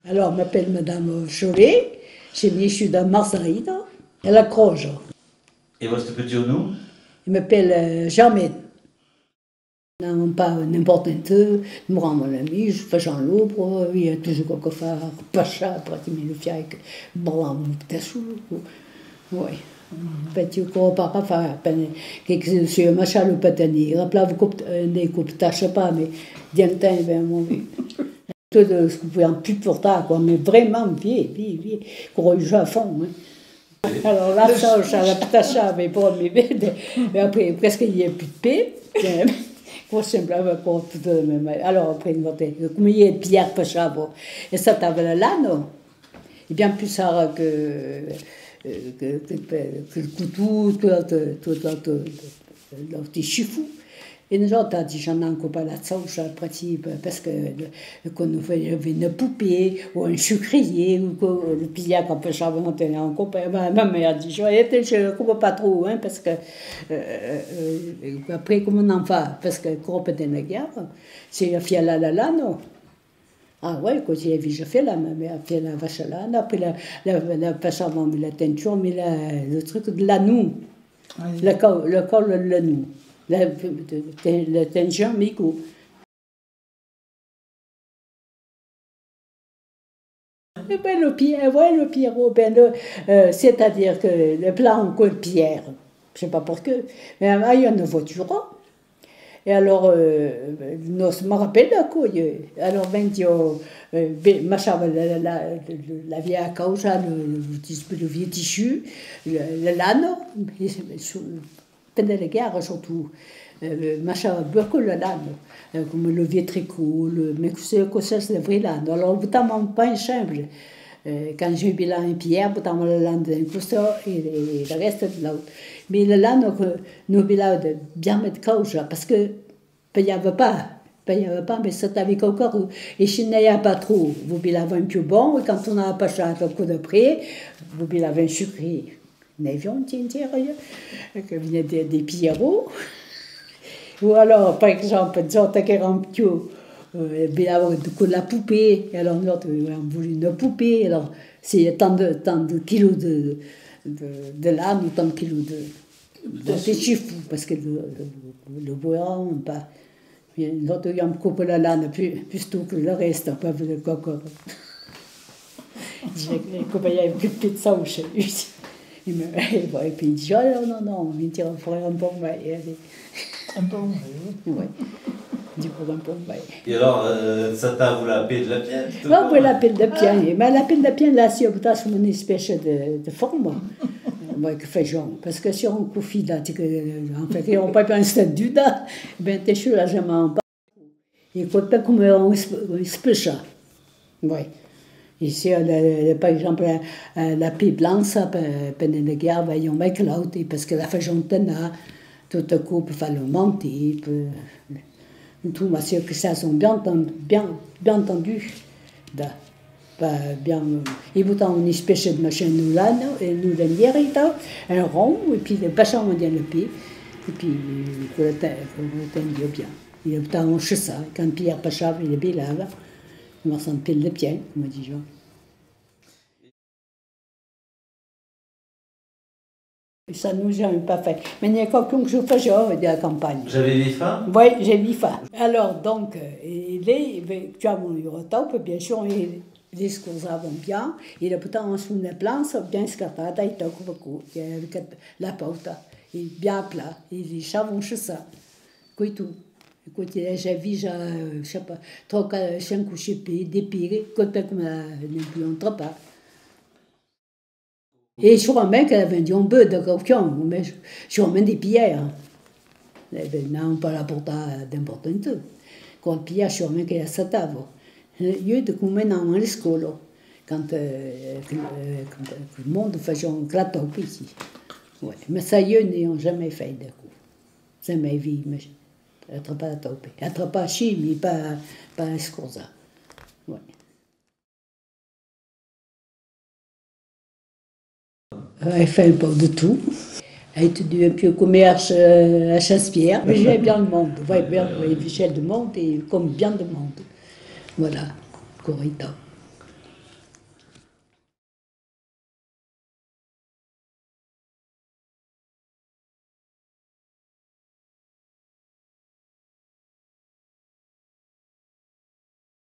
Alors, je m'appelle Madame Chollet, je suis de Marseille, à la Croge. Et votre petit nom? Je m'appelle Germaine. Non, pas n'importe où, je me rends mon ami, je fais Jean Louvre, il y a toujours quelque chose, Pacha, pratiquement le fiac, blanc, tassou. Oui. Petit corps par faire, que c'est un machin le patani, rappelez vous coupe des coupes tâche pas, mais dientin, ben mon vie. Tout ce qu'on pouvait en plus pour tard, quoi, mais vraiment bien, qu'on joue à fond. Hein. Alors là, ça, je la petite mais pour mes bébés, mais après, presque il n'y a plus de paix. Pour simplement pour tout le même. Alors après, comme il y a de pierre pour ça, et ça, t'avais là, non? Et bien plus ça que le couteau, tout le chifou. Et nous autres, j'en ai encore pas la sauce, parce que quand on fait une poupée, ou un sucrier, ou le pillard qu'on peut chanter encore, ma mère dit, je ne comprends pas trop, hein, parce que, après, comment on en fait? Parce que quand on est dans la guerre, c'est la fière là, non? Ah ouais, quand il a vu, je fais là, ma mère fait la vache là, après la vache avant, mais la teinture, mais le truc de l'anou, le col de l'anou. Le teinture, Miko. Et ben, le Pierrot, c'est-à-dire que le plan en col pierre, je sais pas pourquoi, mais il y a une voiture. Et alors, non, je me rappelle là, quoi. Alors, ben, machin, la vieille cause, le vieux tissu, le lano, pendant la guerre, surtout. Machin, beaucoup le lano, comme le vieux tricot, mais c'est que ça, c'est vrai lano. Alors, vous t'en pas un simple. Quand j'ai eu un pierre, vous t'en le lano d'un côté et le reste de l'autre. Mais le lano, nous avons bien mettre cause, parce que il n'y avait pas, mais c'est avec encore, et je n'y a pas trop. Vous l'avez un peu bon, et quand on n'a pas cher un coup de près, vous l'avez un sucré. N'avions que venaient des pierrots. Ou alors, par exemple, disons, t'as un peu, la poupée, alors nous, on voulu une poupée, alors c'est tant de kilos de lame, ou tant de kilos de chiffres, parce que le bois, on pas. L'autre, il me coupe la lane plus tôt que le reste, pas le coco. Il y a une petite sauce chez lui. Et puis il dit, oh non, il tire un bon bail. Un bon Oui, du pour un bon bail. Et alors, ça t'a vous la paix de la pienne? Non, pour la pelle de pied. Mais la pelle de pied, là, c'est une espèce de forme. Moi, que fais-je? Parce que si on confie là, en fait, on peut pas un stade du da, ben, t'es sûr, là, j'aime pas. Et quand pas comme on se pêche. Oui. Ici, par exemple, la paix blanche, pendant la guerre, ils ont mis l'autre, parce que la façon de tout à coup, peut faire le mentir, tout, mais c'est que ça sont bien entendu. Bien, et vous avez une espèce de machine nous là, et nous l'envière et tout, un rond, et puis le bachon on dit le pied, et puis le tenir bien. Il est en ça, quand Pierre Pacha, il est bien là, il m'a senti le pied, me dit Jean. Ça nous a pas fait. Mais il y a quelqu'un que je fais de la campagne. Vous avez des faim? Oui, j'ai mis faim. Alors, donc, tu as mon top, bien sûr, les discours vont bien, et le pourtant, sur la planche, bien scartata, il toque beaucoup, la porte, il est bien plat, et les chats vont chez ça. Quoi tout. Écoute, j'ai vu, je sais pas, 3-5 couchers des pires, comme on ne pas. Et je crois même qu'elle avait vendu un bœuf de coquillon, mais je remets des pierres. Non, pas la porte d'importance. Quand pierre, je remets qu'elle a sa table. Il y a de combien dans les scoles, quand le monde faisait un gratteau ici. Ouais. Mais ça, ils n'ont jamais fait de coup. Jamais vu, mais elle n'a pas topé. Elle n'a pas chi, mais pas un scorza. Ouais. Elle fait un peu de tout. Elle étudie un peu le commerce à Chasse-Pierre. Mais j'ai bien le monde. Bien, Michel de monde et comme bien de monde. Voilà, Corita.